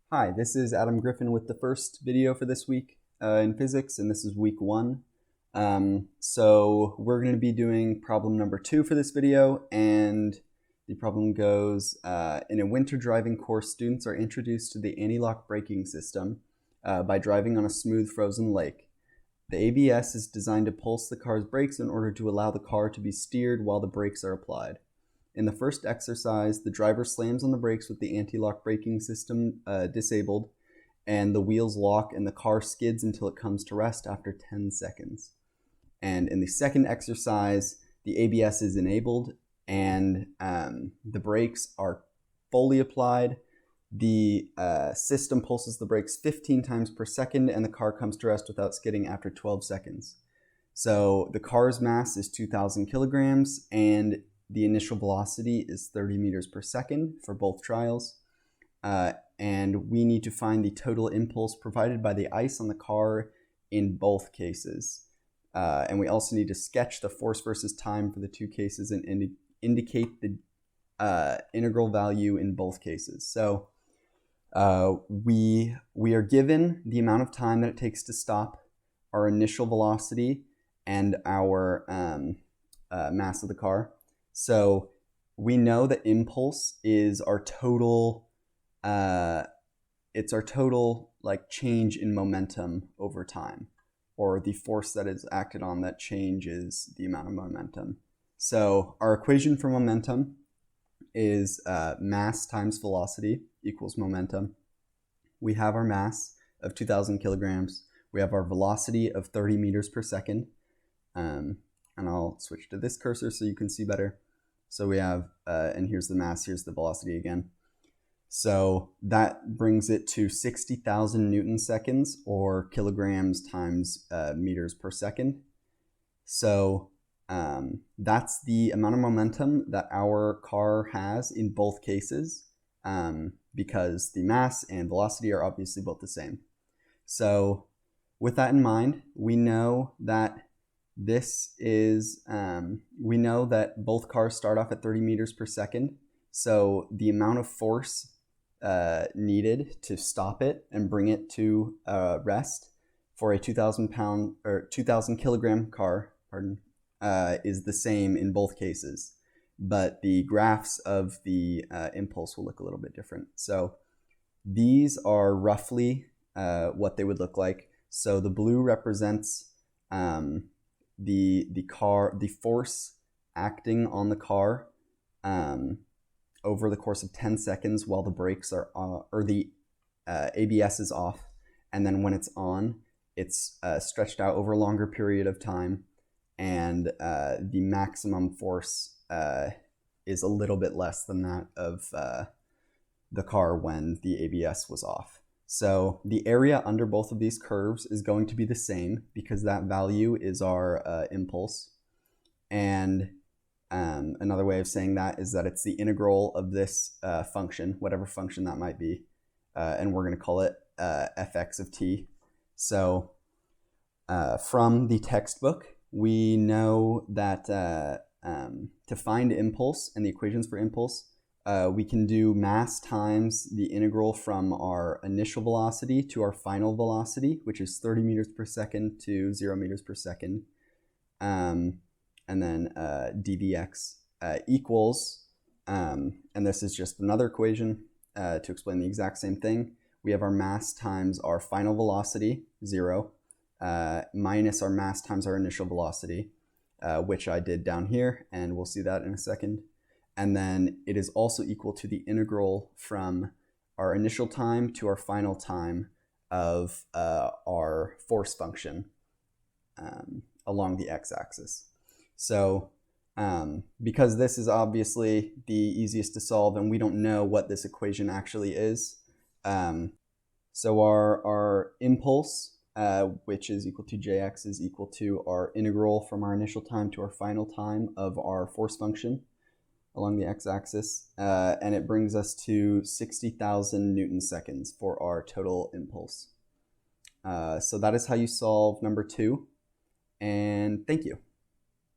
Hi, this is Adam Griffin with the first video for this week in physics, and this is week 1. So we're going to be doing problem number 2 for this video, and the problem goes, in a winter driving course, students are introduced to the anti-lock braking system by driving on a smooth frozen lake. The ABS is designed to pulse the car's brakes in order to allow the car to be steered while the brakes are applied. In the first exercise, the driver slams on the brakes with the anti-lock braking system disabled, and the wheels lock and the car skids until it comes to rest after 10 seconds. And in the second exercise, the ABS is enabled and the brakes are fully applied. The system pulses the brakes 15 times per second and the car comes to rest without skidding after 12 seconds. So the car's mass is 2,000 kilograms and the initial velocity is 30 meters per second for both trials. And we need to find the total impulse provided by the ice on the car in both cases. And we also need to sketch the force versus time for the two cases and indicate the integral value in both cases. So we are given the amount of time that it takes to stop, our initial velocity, and our mass of the car. So we know that impulse is our total, it's our total like change in momentum over time, or the force that is acted on that changes the amount of momentum. So our equation for momentum is mass times velocity equals momentum. We have our mass of 2,000 kilograms. We have our velocity of 30 meters per second. And I'll switch to this cursor so you can see better. So we have, and here's the mass, here's the velocity again. So that brings it to 60,000 Newton seconds, or kilograms times meters per second. So that's the amount of momentum that our car has in both cases, because the mass and velocity are obviously both the same. So with that in mind, we know that we know that both cars start off at 30 meters per second. So the amount of force needed to stop it and bring it to rest for a 2,000 kilogram car, is the same in both cases. But the graphs of the impulse will look a little bit different. So these are roughly what they would look like. So the blue represents the force acting on the car over the course of 10 seconds while the brakes are or the ABS is off, and then when it's on, it's stretched out over a longer period of time, and the maximum force is a little bit less than that of the car when the ABS was off. So the area under both of these curves is going to be the same because that value is our impulse. And another way of saying that is that it's the integral of this function, whatever function that might be, and we're going to call it fx of t. So from the textbook, we know that to find impulse and the equations for impulse, we can do mass times the integral from our initial velocity to our final velocity, which is 30 meters per second to 0 meters per second. And then dvx equals, and this is just another equation to explain the exact same thing. We have our mass times our final velocity, 0, minus our mass times our initial velocity, which I did down here, and we'll see that in a second. And then it is also equal to the integral from our initial time to our final time of our force function along the x-axis. So because this is obviously the easiest to solve and we don't know what this equation actually is, so our impulse, which is equal to jx, is equal to our integral from our initial time to our final time of our force function along the x-axis, and it brings us to 60,000 Newton seconds for our total impulse. So that is how you solve number 2, and thank you.